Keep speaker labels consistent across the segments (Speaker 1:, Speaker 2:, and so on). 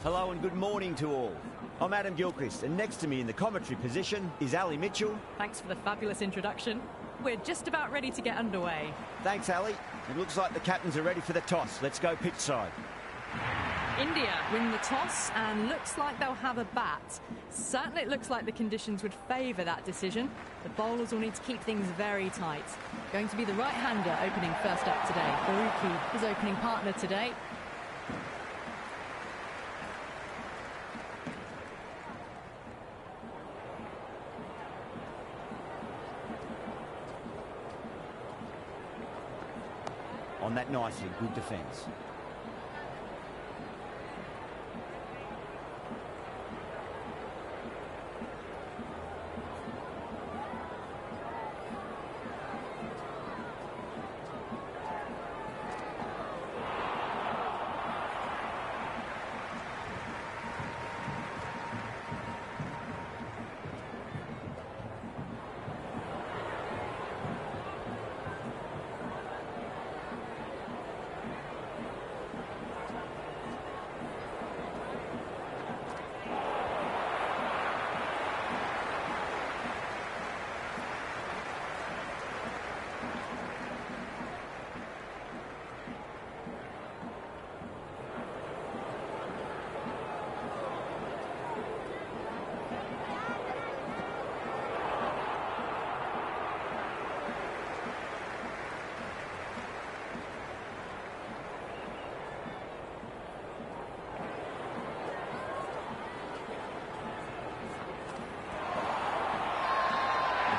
Speaker 1: Hello and good morning to all. I'm Adam Gilchrist, and next to me in the commentary position is Ali Mitchell.
Speaker 2: Thanks for the fabulous introduction. We're just about ready to get underway.
Speaker 1: Thanks, Ali. It looks like the captains are ready for the toss. Let's go pitch side.
Speaker 2: India win the toss and looks like they'll have a bat. Certainly it looks like the conditions would favour that decision. The bowlers will need to keep things very tight. Going to be the right-hander opening first up today. Faruqi, his opening partner today.
Speaker 1: On that nicely, good defence.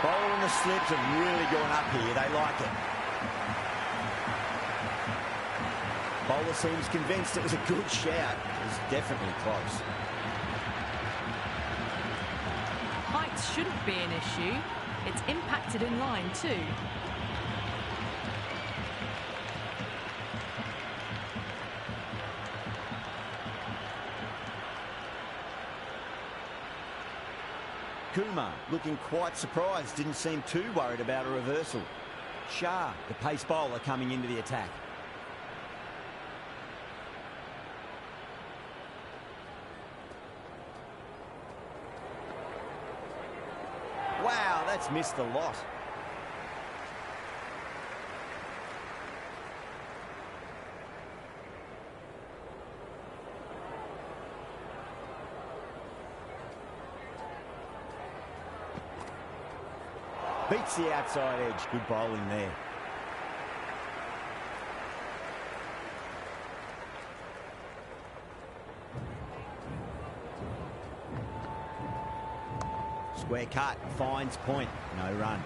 Speaker 1: Bowl and the slips have really gone up here. They like it. Bowler seems convinced it was a good shout. It was definitely close.
Speaker 2: Height shouldn't be an issue. It's impacted in line too.
Speaker 1: Kumar looking quite surprised, didn't seem too worried about a reversal. Shah, the pace bowler, coming into the attack. Wow, that's missed a lot. Beats the outside edge. Good bowling there. Square cut. Finds point. No run.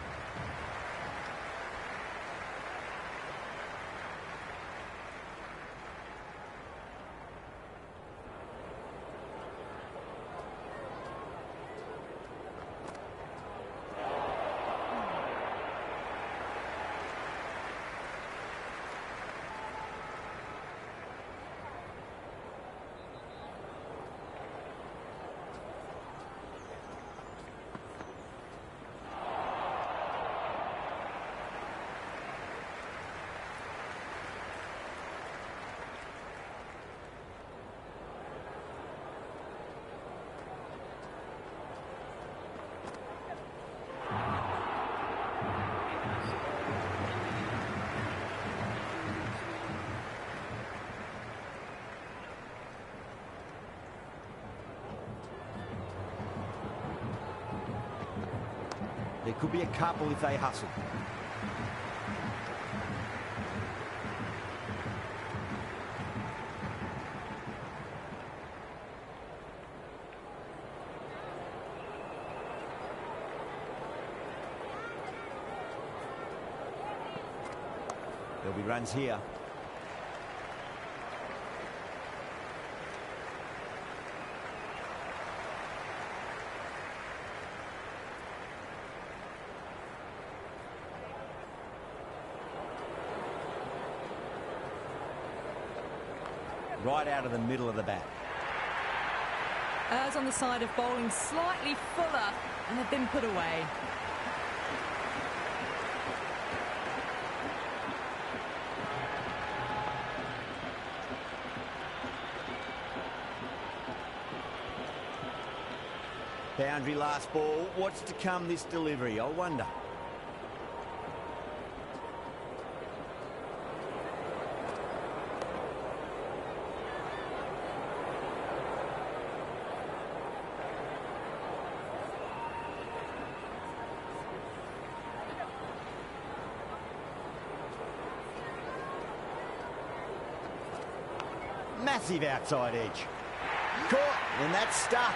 Speaker 1: There could be a couple if they hustle. There'll be runs here. Right out of the middle of the bat.
Speaker 2: Errs on the side of bowling slightly fuller and have been put away.
Speaker 1: Boundary last ball. What's to come this delivery? I wonder. Massive outside edge. Caught, and that's stuck.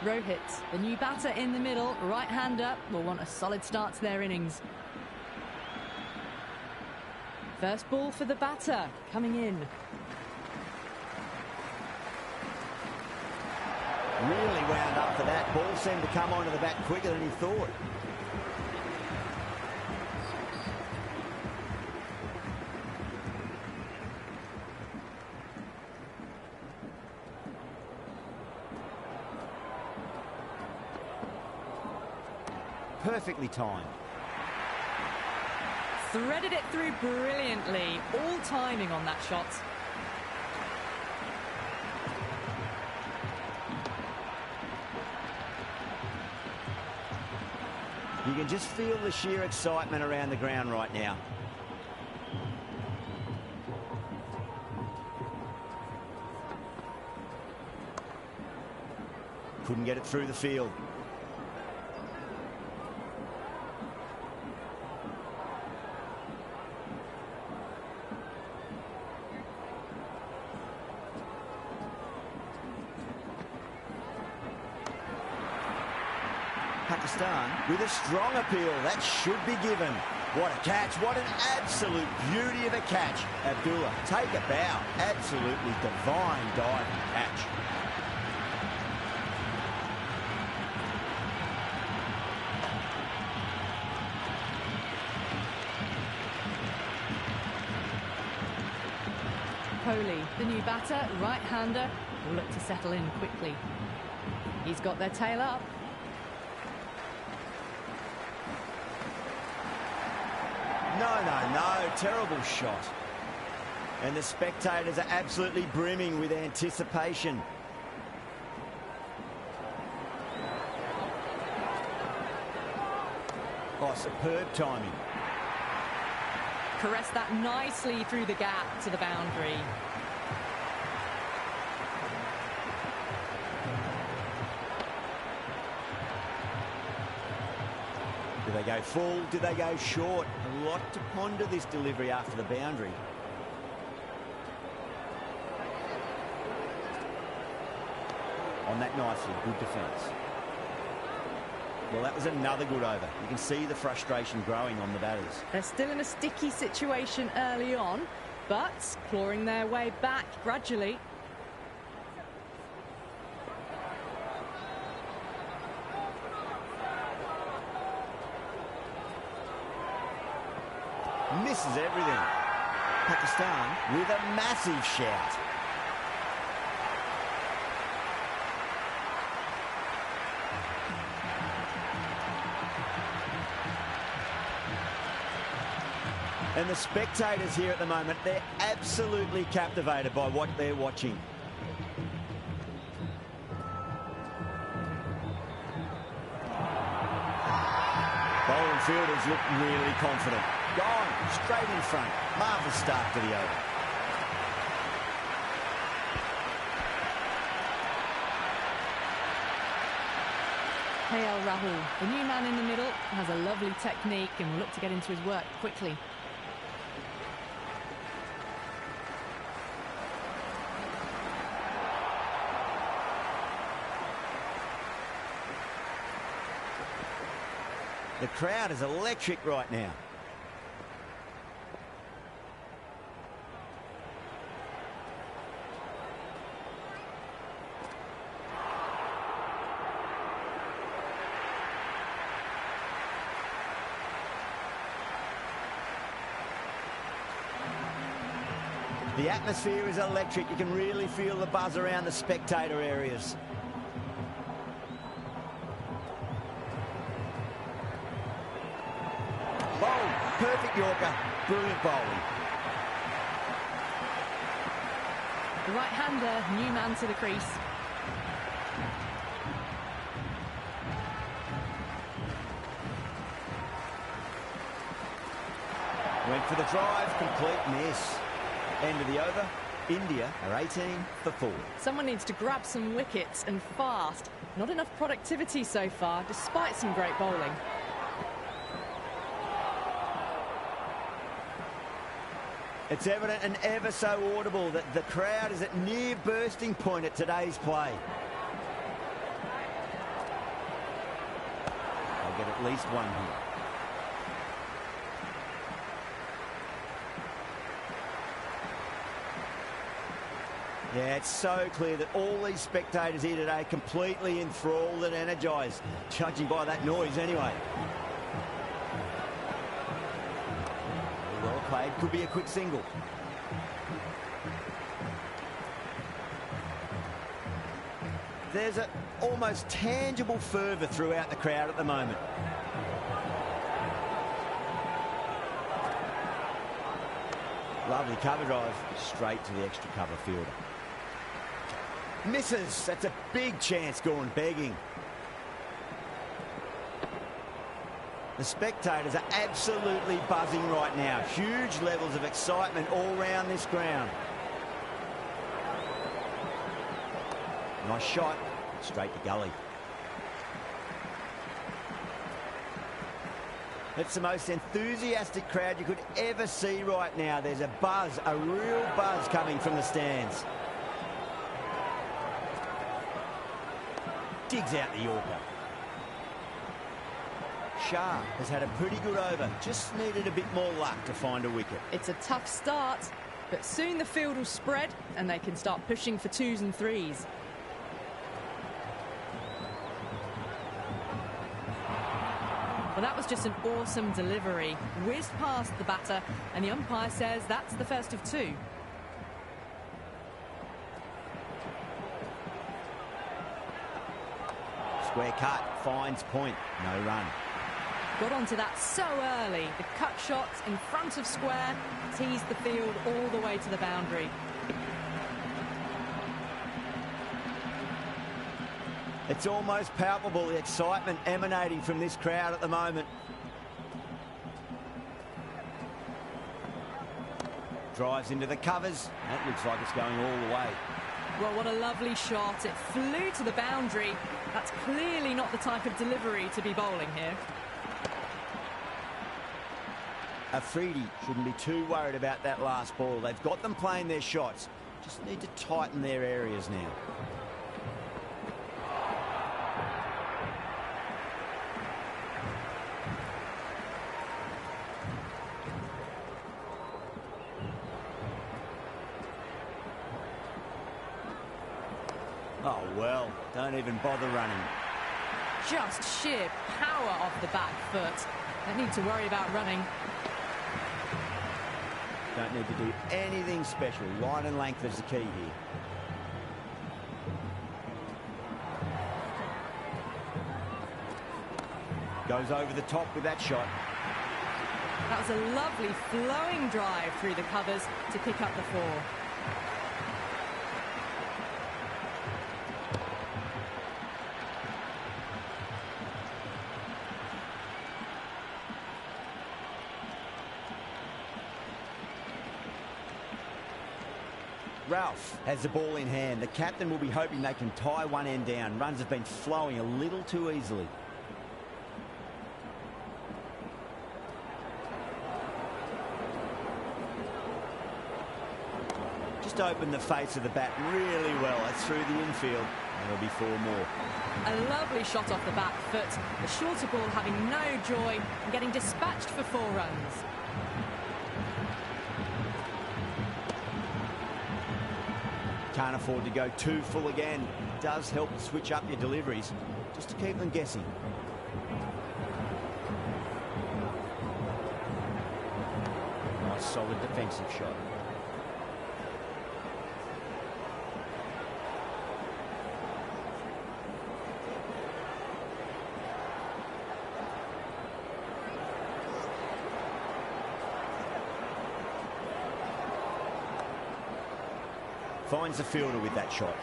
Speaker 2: Rohit, the new batter in the middle, right-hander, will want a solid start to their innings. First ball for the batter, coming in.
Speaker 1: Really wound up for that. Ball seemed to come onto the bat quicker than he thought. Perfectly timed.
Speaker 2: Threaded it through brilliantly. All timing on that shot.
Speaker 1: You can just feel the sheer excitement around the ground right now. Couldn't get it through the field. Pakistan with a strong appeal. That should be given. What a catch. What an absolute beauty of a catch. Abdullah, take a bow. Absolutely divine diving catch.
Speaker 2: Kohli, the new batter, right-hander, will look to settle in quickly. He's got their tail up.
Speaker 1: No, terrible shot. And the spectators are absolutely brimming with anticipation. Oh, superb timing.
Speaker 2: Caressed that nicely through the gap to the boundary.
Speaker 1: Do they go full? Do they go short? A lot to ponder this delivery after the boundary. On that nicely, good defence. Well, that was another good over. You can see the frustration growing on the batters.
Speaker 2: They're still in a sticky situation early on, but clawing their way back gradually.
Speaker 1: Misses everything. Pakistan with a massive shout. And the spectators here at the moment, they're absolutely captivated by what they're watching. Bowling fielders look really confident. Gone, straight in front. Marvellous start to the over.
Speaker 2: KL Rahul, the new man in the middle, has a lovely technique and will look to get into his work quickly.
Speaker 1: The crowd is electric right now. The atmosphere is electric. You can really feel the buzz around the spectator areas. Bowl, perfect Yorker, brilliant bowling.
Speaker 2: The right-hander, new man to the crease.
Speaker 1: Went for the drive, complete miss. End of the over. India are 18 for 4.
Speaker 2: Someone needs to grab some wickets and fast. Not enough productivity so far, despite some great bowling.
Speaker 1: It's evident and ever so audible that the crowd is at near bursting point at today's play. They'll get at least one here. Yeah, it's so clear that all these spectators here today are completely enthralled and energised, judging by that noise anyway. Well played, could be a quick single. There's an almost tangible fervour throughout the crowd at the moment. Lovely cover drive, straight to the extra cover fielder. Misses. That's a big chance gone begging. The spectators are absolutely buzzing right now. Huge levels of excitement all round this ground. Nice shot. Straight to gully. It's the most enthusiastic crowd you could ever see right now. There's a buzz, a real buzz coming from the stands. Digs out the Yorker. Shah has had a pretty good over. Just needed a bit more luck to find a wicket.
Speaker 2: It's a tough start, but soon the field will spread and they can start pushing for 2s and 3s. Well, that was just an awesome delivery. Whizzed past the batter, and the umpire says that's the first of 2.
Speaker 1: Square cut, finds point, no run.
Speaker 2: Got onto that so early. The cut shot in front of square teased the field all the way to the boundary.
Speaker 1: It's almost palpable, the excitement emanating from this crowd at the moment. Drives into the covers. That looks like it's going all the way.
Speaker 2: Well, what a lovely shot. It flew to the boundary. That's clearly not the type of delivery to be bowling here.
Speaker 1: Afridi shouldn't be too worried about that last ball. They've got them playing their shots. Just need to tighten their areas now. Oh, well, don't even bother running.
Speaker 2: Just sheer power off the back foot. Don't need to worry about running.
Speaker 1: Don't need to do anything special. Line and length is the key here. Goes over the top with that shot.
Speaker 2: That was a lovely flowing drive through the covers to pick up the 4.
Speaker 1: Ralph has the ball in hand. The captain will be hoping they can tie one end down. Runs have been flowing a little too easily. Just opened the face of the bat really well. That's through the infield. There'll be 4 more.
Speaker 2: A lovely shot off the back foot. The shorter ball having no joy and getting dispatched for 4 runs.
Speaker 1: Can't afford to go too full again. It does help to switch up your deliveries, just to keep them guessing. Nice solid defensive shot. Finds the fielder with that shot.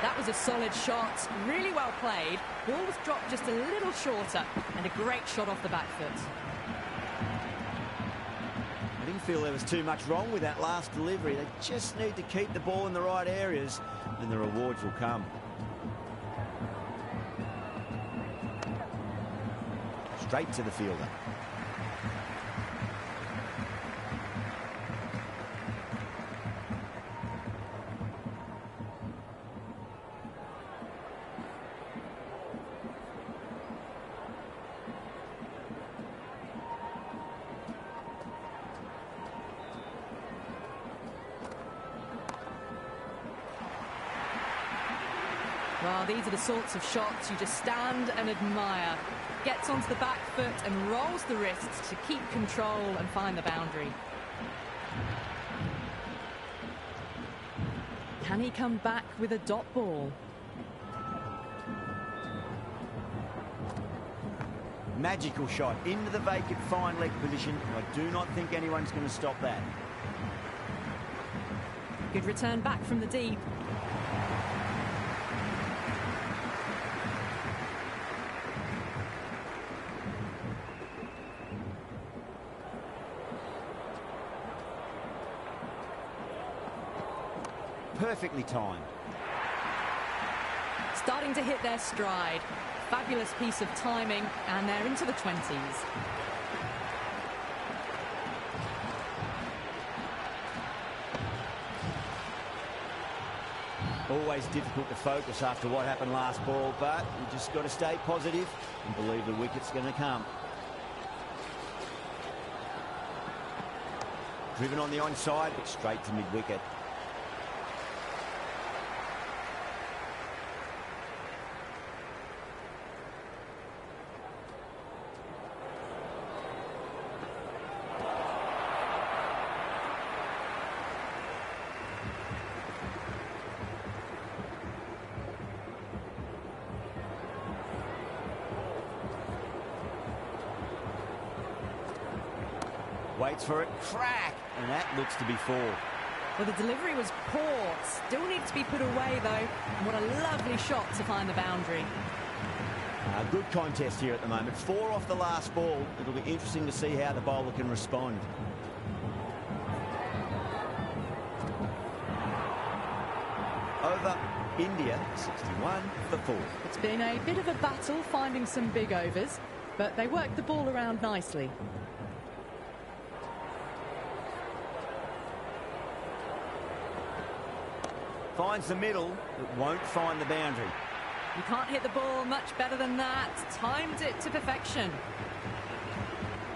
Speaker 2: That was a solid shot, really well played. Ball was dropped just a little shorter, and a great shot off the back foot.
Speaker 1: I didn't feel there was too much wrong with that last delivery. They just need to keep the ball in the right areas, and the rewards will come. Straight to the fielder.
Speaker 2: Well, these are the sorts of shots you just stand and admire. Gets onto the back foot and rolls the wrists to keep control and find the boundary. Can he come back with a dot ball?
Speaker 1: Magical shot into the vacant fine leg position. I do not think anyone's going to stop that.
Speaker 2: Good return back from the deep.
Speaker 1: Perfectly timed.
Speaker 2: Starting to hit their stride. Fabulous piece of timing, and they're into the 20s.
Speaker 1: Always difficult to focus after what happened last ball, but you just got to stay positive and believe the wicket's going to come. Driven on the onside, but straight to mid-wicket. Waits for it, crack, and that looks to be 4.
Speaker 2: Well, the delivery was poor. Still needs to be put away, though. And what a lovely shot to find the boundary.
Speaker 1: Good contest here at the moment. 4 off the last ball. It'll be interesting to see how the bowler can respond. Over India, 61 for 4.
Speaker 2: It's been a bit of a battle finding some big overs, but they worked the ball around nicely.
Speaker 1: Finds the middle, but won't find the boundary.
Speaker 2: You can't hit the ball much better than that. Timed it to perfection.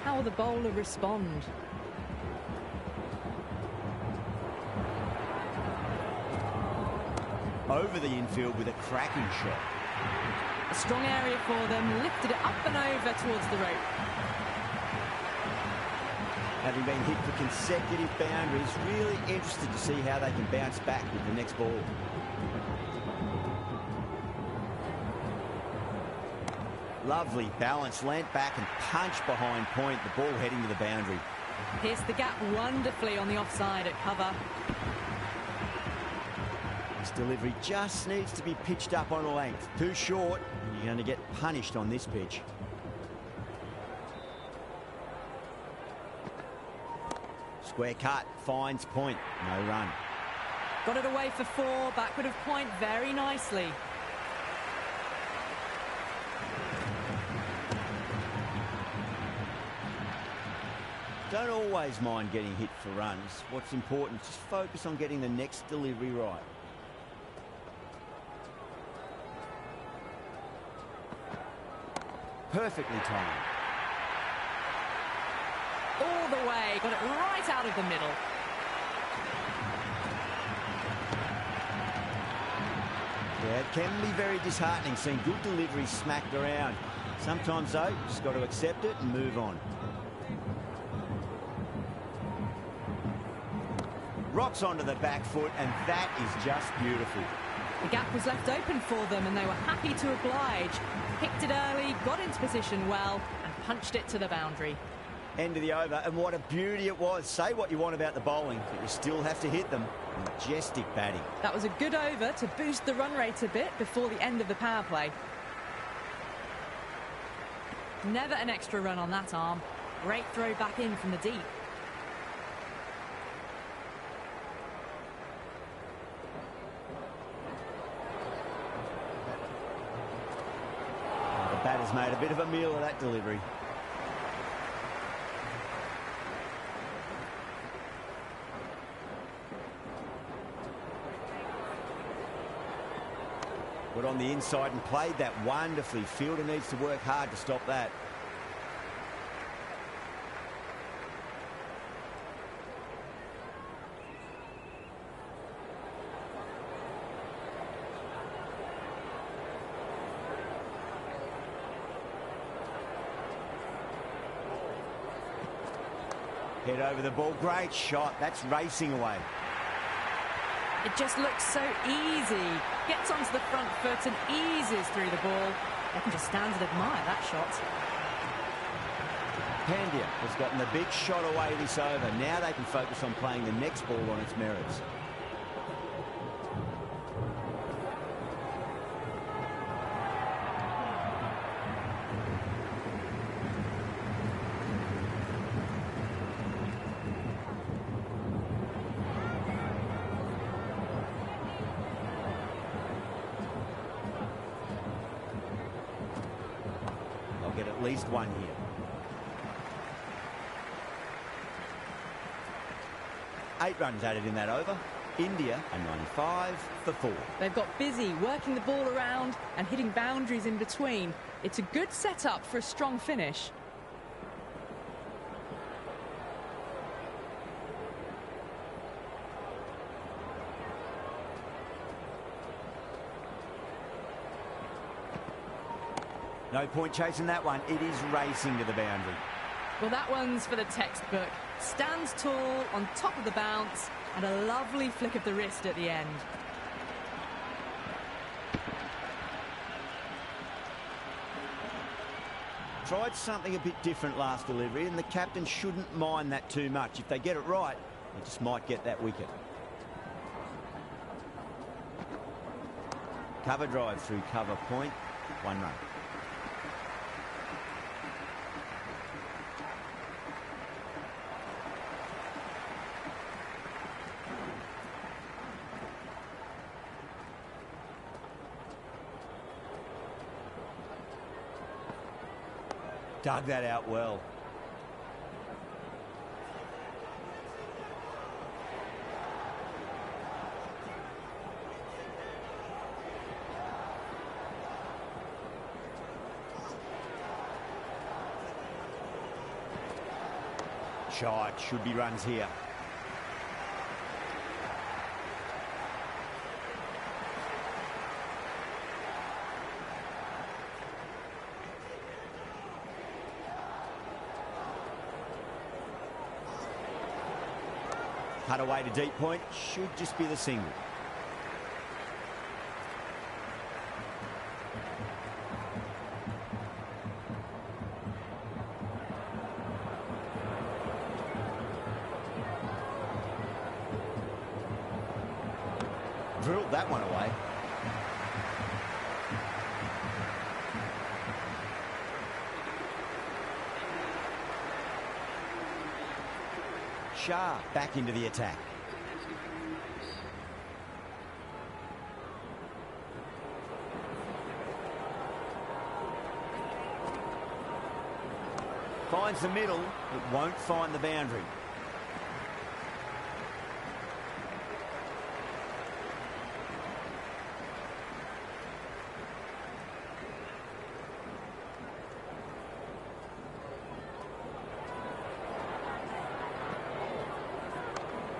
Speaker 2: How will the bowler respond?
Speaker 1: Over the infield with a cracking shot.
Speaker 2: A strong area for them. Lifted it up and over towards the rope.
Speaker 1: Having been hit for consecutive boundaries, really interested to see how they can bounce back with the next ball. Lovely balance, leant back and punch behind point, the ball heading to the boundary.
Speaker 2: Pierced the gap wonderfully on the offside at cover.
Speaker 1: This delivery just needs to be pitched up on a length. Too short, and you're going to get punished on this pitch. Square cut, finds point, no run.
Speaker 2: Got it away for 4, backward of point very nicely.
Speaker 1: Don't always mind getting hit for runs. What's important is just focus on getting the next delivery right. Perfectly timed.
Speaker 2: All the way, got it right out of the middle.
Speaker 1: Yeah, it can be very disheartening seeing good deliveries smacked around. Sometimes, though, just got to accept it and move on. Rocks onto the back foot, and that is just beautiful.
Speaker 2: The gap was left open for them, and they were happy to oblige. Picked it early, got into position well, and punched it to the boundary.
Speaker 1: End of the over, and what a beauty it was. Say what you want about the bowling, but you still have to hit them. Majestic batting.
Speaker 2: That was a good over to boost the run rate a bit before the end of the power play. Never an extra run on that arm. Great throw back in from the deep.
Speaker 1: The batter's made a bit of a meal of that delivery. Put on the inside and played that wonderfully. Fielder needs to work hard to stop that. Head over the ball. Great shot. That's racing away.
Speaker 2: It just looks so easy. Gets onto the front foot and eases through the ball. I can just stand and admire that shot.
Speaker 1: Pandya has gotten the big shot away this over. Now they can focus on playing the next ball on its merits. Get at least one here. Eight runs added in that over. India are 95 for 4.
Speaker 2: They've got busy working the ball around and hitting boundaries in between. It's a good setup for a strong finish.
Speaker 1: No point chasing that one. It is racing to the boundary.
Speaker 2: Well, that one's for the textbook. Stands tall on top of the bounce and a lovely flick of the wrist at the end.
Speaker 1: Tried something a bit different last delivery, and the captain shouldn't mind that too much. If they get it right, they just might get that wicket. Cover drive through cover point. 1 run. Dug that out well. Shot, should be runs here. Cut away to deep point, should just be the single. Drilled that one away. Shah back into the attack. Finds the middle, but won't find the boundary.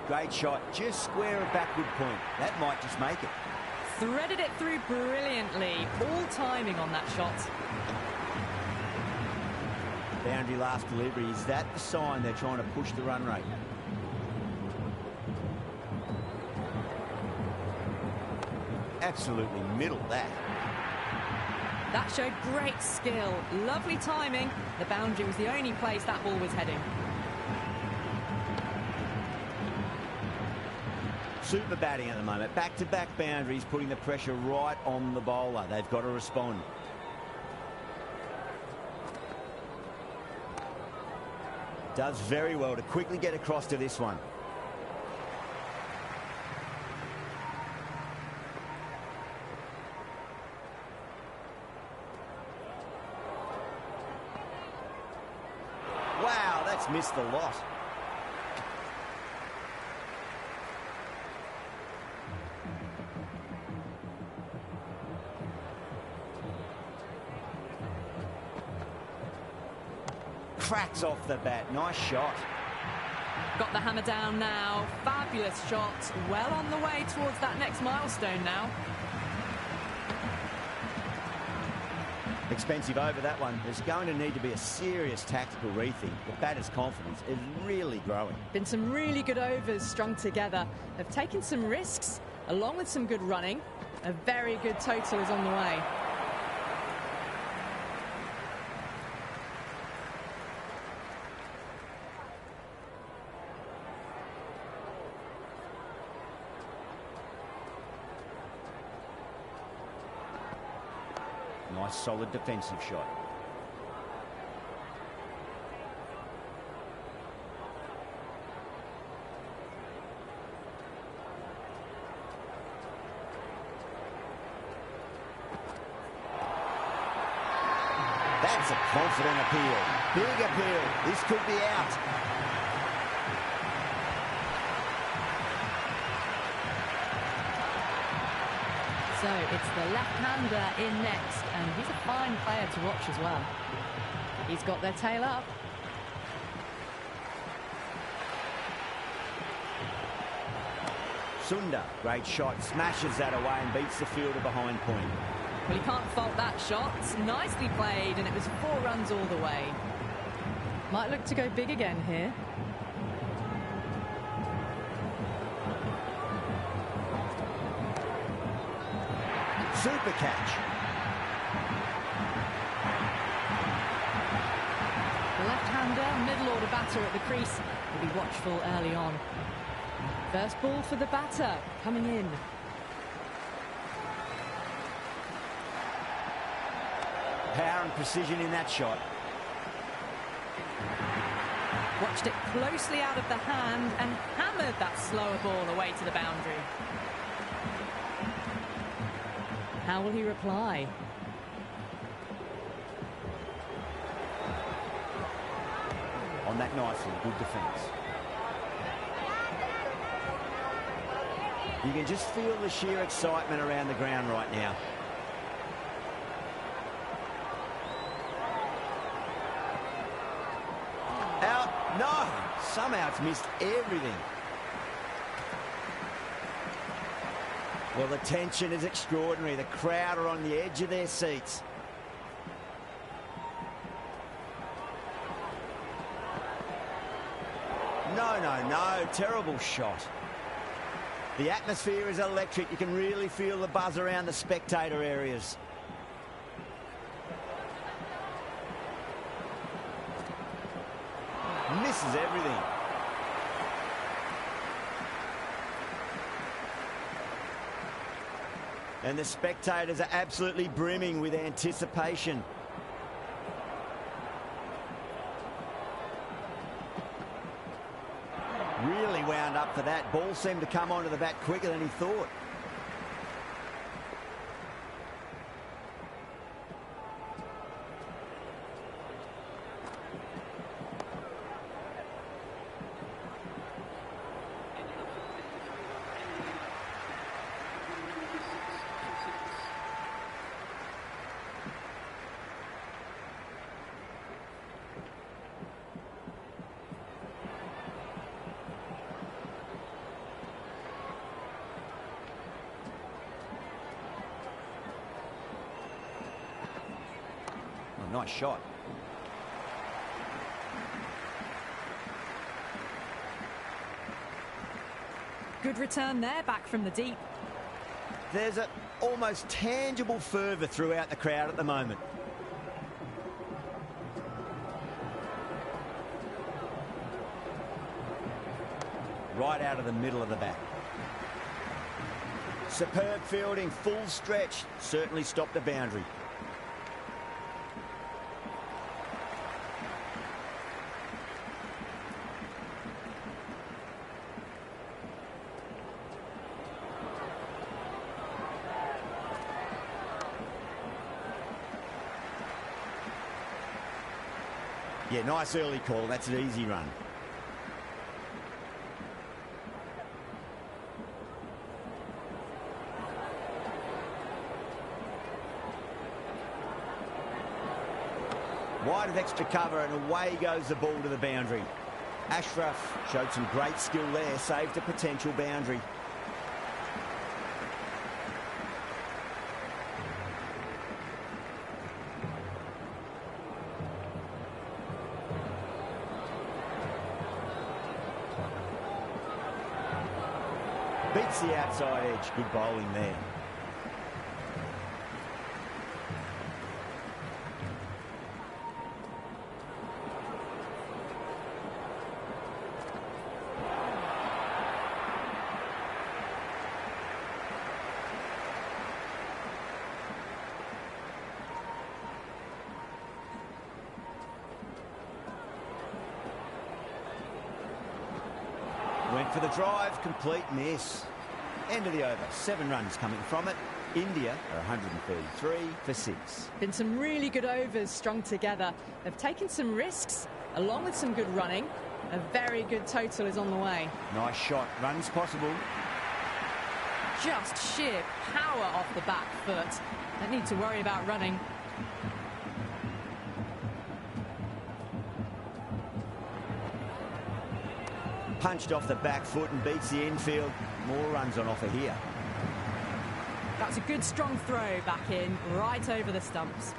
Speaker 1: Great shot, just square of backward point. That might just make it.
Speaker 2: Threaded it through brilliantly. All timing on that shot.
Speaker 1: Boundary last delivery. Is that the sign they're trying to push the run rate? Absolutely middle that.
Speaker 2: That showed great skill. Lovely timing. The boundary was the only place that ball was heading.
Speaker 1: Super batting at the moment. Back-to-back boundaries, putting the pressure right on the bowler. They've got to respond. Does very well to quickly get across to this one. Wow, that's missed the lot. Cracks off the bat. Nice shot.
Speaker 2: Got the hammer down now. Fabulous shot. Well on the way towards that next milestone now.
Speaker 1: Expensive over that one. There's going to need to be a serious tactical rethink. The batter's confidence is really growing.
Speaker 2: Been some really good overs strung together. They've taken some risks along with some good running. A very good total is on the way.
Speaker 1: Nice solid defensive shot. That's a confident appeal. Big appeal. This could be out.
Speaker 2: So it's the left-hander in next, and he's a fine player to watch as well. He's got their tail up.
Speaker 1: Sundar, great shot, smashes that away and beats the fielder behind point.
Speaker 2: Well, you can't fault that shot. Nicely played, and it was 4 runs all the way. Might look to go big again here.
Speaker 1: Super catch.
Speaker 2: The left-hander, middle order batter at the crease, will be watchful early on. First ball for the batter, coming in.
Speaker 1: Power and precision in that shot.
Speaker 2: Watched it closely out of the hand and hammered that slower ball away to the boundary. How will he reply?
Speaker 1: On that nicely, good defence. You can just feel the sheer excitement around the ground right now. Out. No! Somehow it's missed everything. Well, the tension is extraordinary. The crowd are on the edge of their seats. No. Terrible shot. The atmosphere is electric. You can really feel the buzz around the spectator areas. Misses everything. And the spectators are absolutely brimming with anticipation. Really wound up for that. Ball seemed to come onto the bat quicker than he thought. Nice shot.
Speaker 2: Good return there, back from the deep.
Speaker 1: There's a almost tangible fervour throughout the crowd at the moment. Right out of the middle of the bat. Superb fielding, full stretch, certainly stopped a boundary. Yeah, nice early call. That's an easy run. Wide of extra cover and away goes the ball to the boundary. Ashraf showed some great skill there, saved a potential boundary. Beats the outside edge. Good bowling there. Went for the drive, complete miss. End of the over, 7 runs coming from it. India are 133 for 6.
Speaker 2: Been some really good overs strung together. They've taken some risks, along with some good running. A very good total is on the way.
Speaker 1: Nice shot, runs possible.
Speaker 2: Just sheer power off the back foot. Don't need to worry about running.
Speaker 1: Punched off the back foot and beats the infield. More runs on offer here.
Speaker 2: That's a good strong throw back in, right over the stumps.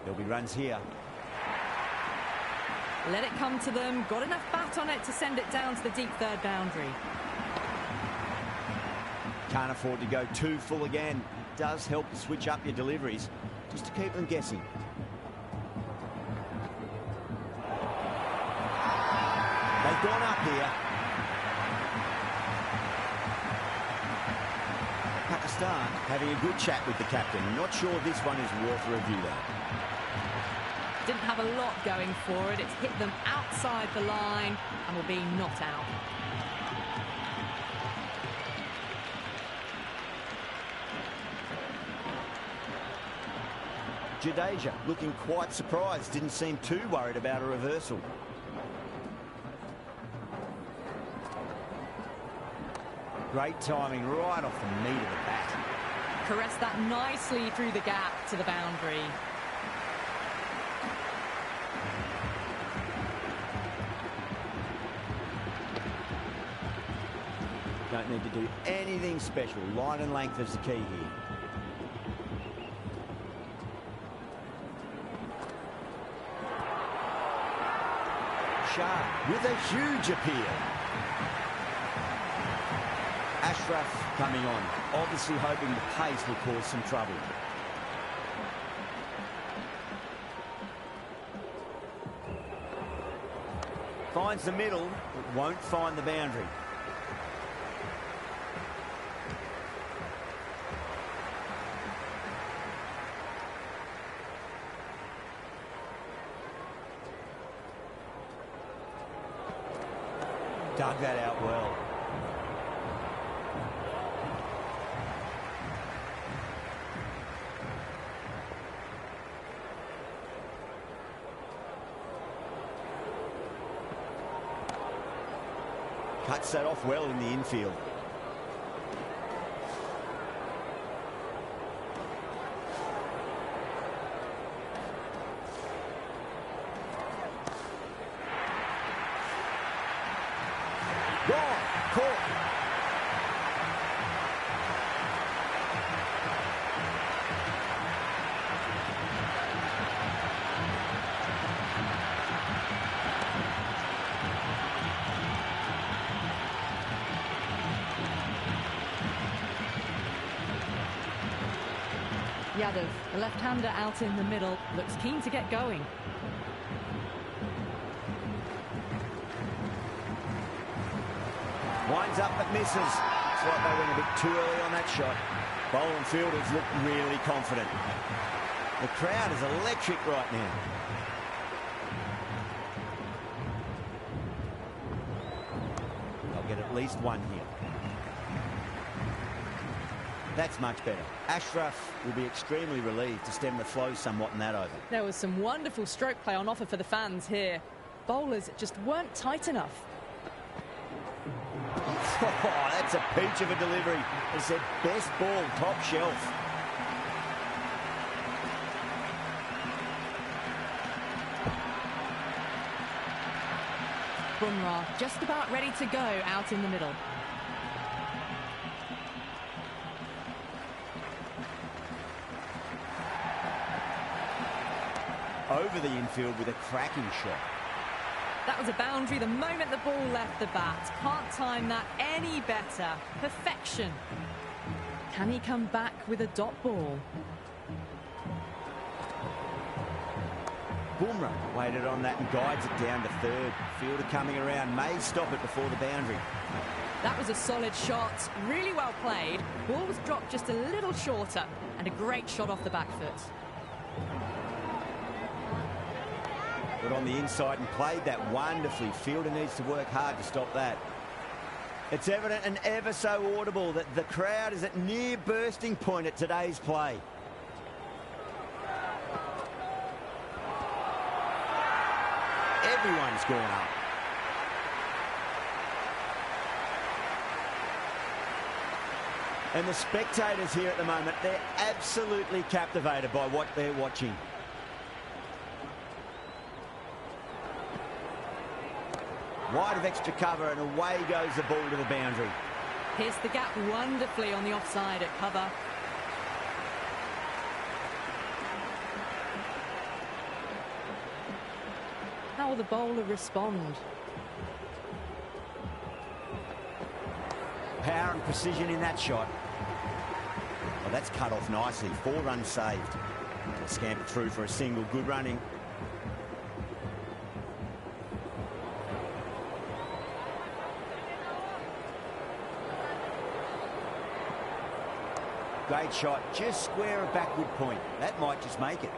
Speaker 1: There'll be runs here.
Speaker 2: Let it come to them. Got enough bat on it to send it down to the deep third boundary.
Speaker 1: Can't afford to go too full again. It does help to switch up your deliveries, just to keep them guessing. They've gone up here. Pakistan having a good chat with the captain. Not sure this one is worth a review though.
Speaker 2: Didn't have a lot going for it. It's hit them outside the line and will be not out.
Speaker 1: Jadeja looking quite surprised, didn't seem too worried about a reversal. Great timing right off the meat of the bat.
Speaker 2: Caressed that nicely through the gap to the boundary.
Speaker 1: Don't need to do anything special. Line and length is the key here. Shah with a huge appeal. Ashraf coming on, obviously hoping the pace will cause some trouble. Finds the middle, but won't find the boundary. Dug that out well. Cuts that off well in the infield. Gone, caught.
Speaker 2: Yadav, the left-hander out in the middle, looks keen to get going.
Speaker 1: Winds up but misses. Looks like they went a bit too early on that shot. Bowling fielders look really confident. The crowd is electric right now. They'll get at least one here. That's much better. Ashraf will be extremely relieved to stem the flow somewhat in that over.
Speaker 2: There was some wonderful stroke play on offer for the fans here. Bowlers just weren't tight enough.
Speaker 1: Oh, that's a peach of a delivery. It's their best ball, top shelf.
Speaker 2: Bumrah just about ready to go out in the middle.
Speaker 1: Over the infield with a cracking shot.
Speaker 2: That was a boundary the moment the ball left the bat. Can't time that any better. Perfection. Can he come back with a dot ball?
Speaker 1: Bumrah waited on that and guides it down to third. Fielder coming around, may stop it before the boundary.
Speaker 2: That was a solid shot, really well played. Ball was dropped just a little shorter and a great shot off the back foot.
Speaker 1: Got on the inside and played that wonderfully. Fielder needs to work hard to stop that. It's evident and ever so audible that the crowd is at near bursting point at today's play. Everyone's gone up. And the spectators here at the moment, they're absolutely captivated by what they're watching. Wide of extra cover and away goes the ball to the boundary.
Speaker 2: Pierced the gap wonderfully on the offside at cover. How will the bowler respond?
Speaker 1: Power and precision in that shot. Well, that's cut off nicely. 4 runs saved. Scampered through for a single. Good running. Great shot, just square of backward point. That might just make it.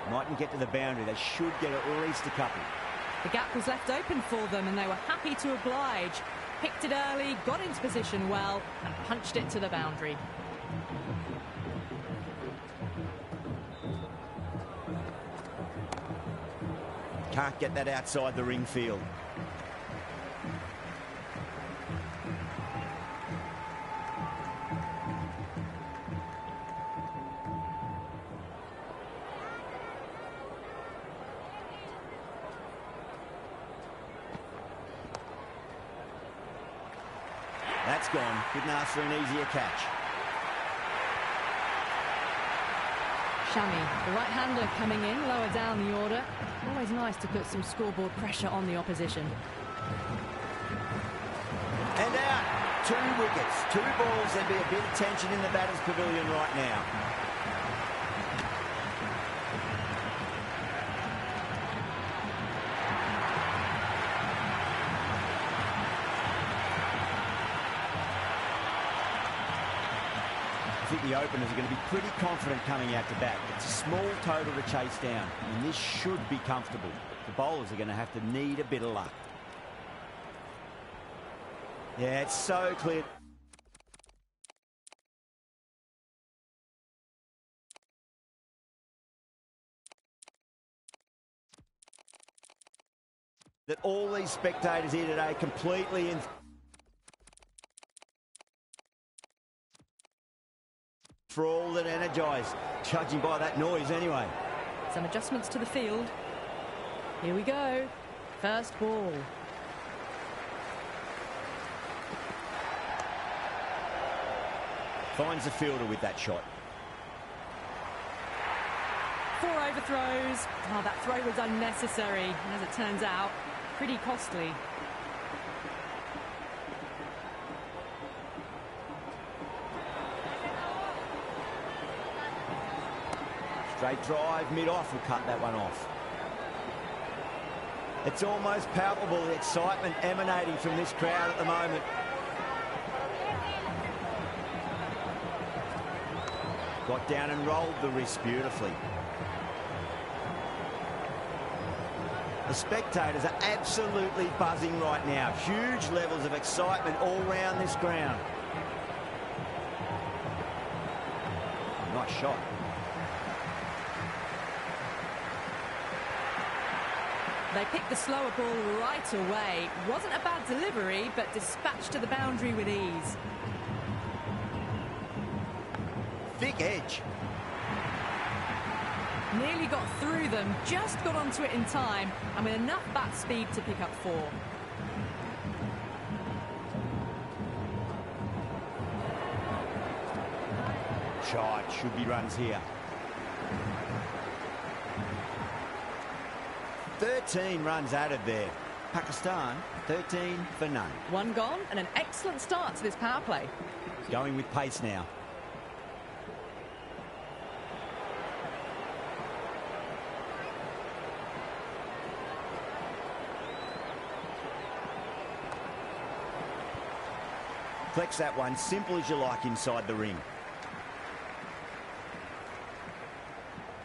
Speaker 1: Mightn't get to the boundary. They should get at least a couple.
Speaker 2: The gap was left open for them and they were happy to oblige. Picked it early, got into position well and punched it to the boundary.
Speaker 1: Can't get that outside the ring field. That's gone. Couldn't ask for an easier catch.
Speaker 2: Shami, the right-hander coming in, lower down the order. Always nice to put some scoreboard pressure on the opposition.
Speaker 1: And out. 2 wickets, 2 balls. There'd be a bit of tension in the batter's pavilion right now. I think the openers are going to be pretty confident coming out to bat. It's a small total to chase down, and this should be comfortable. The bowlers are going to have to need a bit of luck. Yeah, it's so clear. That all these spectators here today completely in for all that energised, judging by that noise anyway.
Speaker 2: Some adjustments to the field. Here we go. First ball.
Speaker 1: Finds the fielder with that shot.
Speaker 2: 4 overthrows. Oh, that throw was unnecessary. And as it turns out, pretty costly.
Speaker 1: Straight drive, mid-off, will cut that one off. It's almost palpable, the excitement emanating from this crowd at the moment. Got down and rolled the wrist beautifully. The spectators are absolutely buzzing right now. Huge levels of excitement all round this ground. Nice shot.
Speaker 2: They picked the slower ball right away. Wasn't a bad delivery, but dispatched to the boundary with ease.
Speaker 1: Thick edge.
Speaker 2: Nearly got through them, just got onto it in time, and with enough bat speed to pick up 4.
Speaker 1: Shot, should be runs here. 13 runs added there. Pakistan, 13 for none.
Speaker 2: 1 gone, and an excellent start to this power play.
Speaker 1: Going with pace now. Flex that one, simple as you like inside the ring.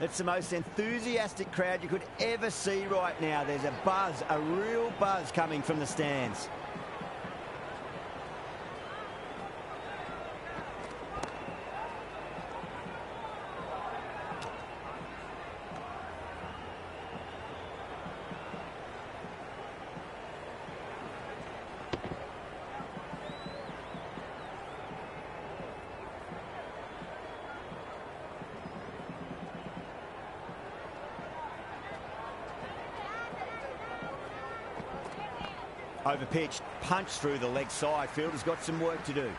Speaker 1: It's the most enthusiastic crowd you could ever see right now. There's a buzz, a real buzz coming from the stands. Over pitch, punch through the leg side. Fielder's got some work to do.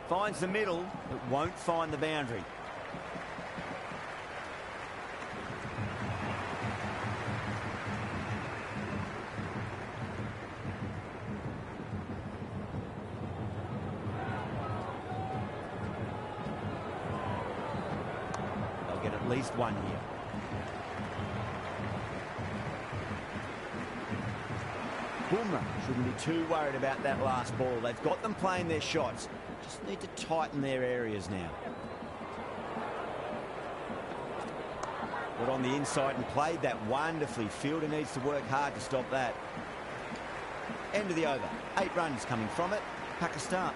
Speaker 1: Finds the middle, but won't find the boundary. At least one here. Bumrah shouldn't be too worried about that last ball. They've got them playing their shots. Just need to tighten their areas now. Got on the inside and played that wonderfully. Fielder needs to work hard to stop that. End of the over. 8 runs coming from it. Pakistan.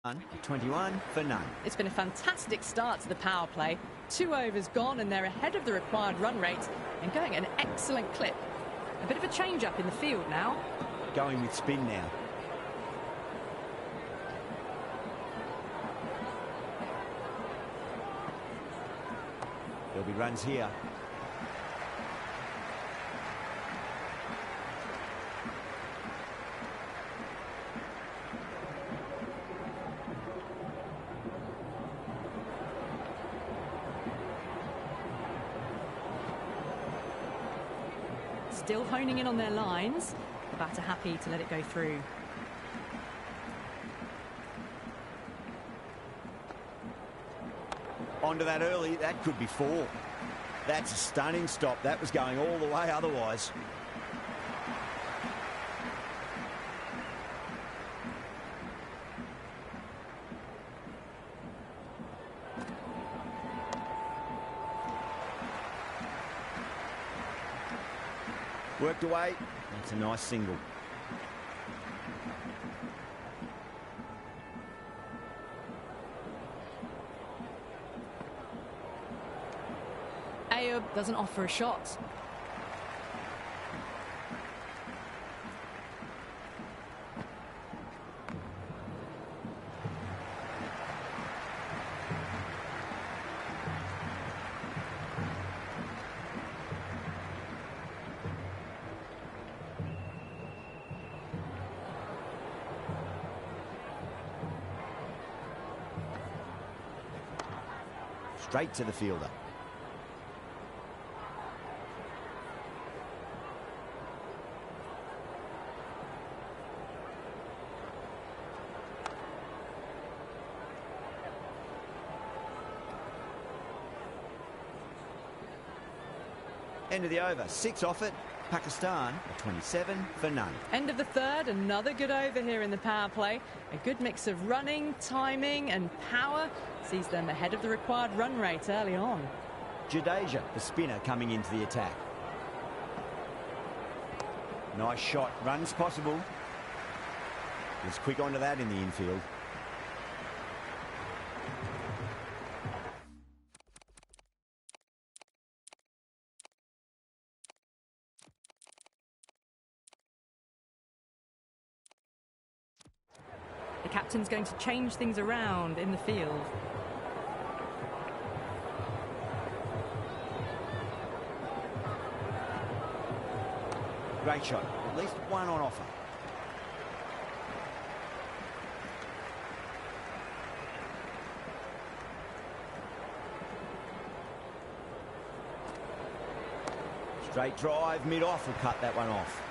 Speaker 1: On 21 for none.
Speaker 2: It's been a fantastic start to the power play. 2 overs gone and they're ahead of the required run rate and going at an excellent clip. A bit of a change up in the field now.
Speaker 1: Going with spin now. There'll be runs here.
Speaker 2: still honing in on their lines. The batter happy to let it go through.
Speaker 1: Onto that early, that could be 4. That's a stunning stop. That was going all the way otherwise. Worked away. That's a nice single.
Speaker 2: Ayub doesn't offer a shot.
Speaker 1: Straight to the fielder. End of the over. 6 off it. Pakistan are 27 for none.
Speaker 2: End of the third, another good over here in the power play. A good mix of running, timing and power sees them ahead of the required run rate early on.
Speaker 1: Jadeja, the spinner, coming into the attack. Nice shot. Runs possible. Was quick onto that in the infield.
Speaker 2: The captain's going to change things around in the field.
Speaker 1: Great shot. At least one on offer. Straight drive, mid-off will cut that one off.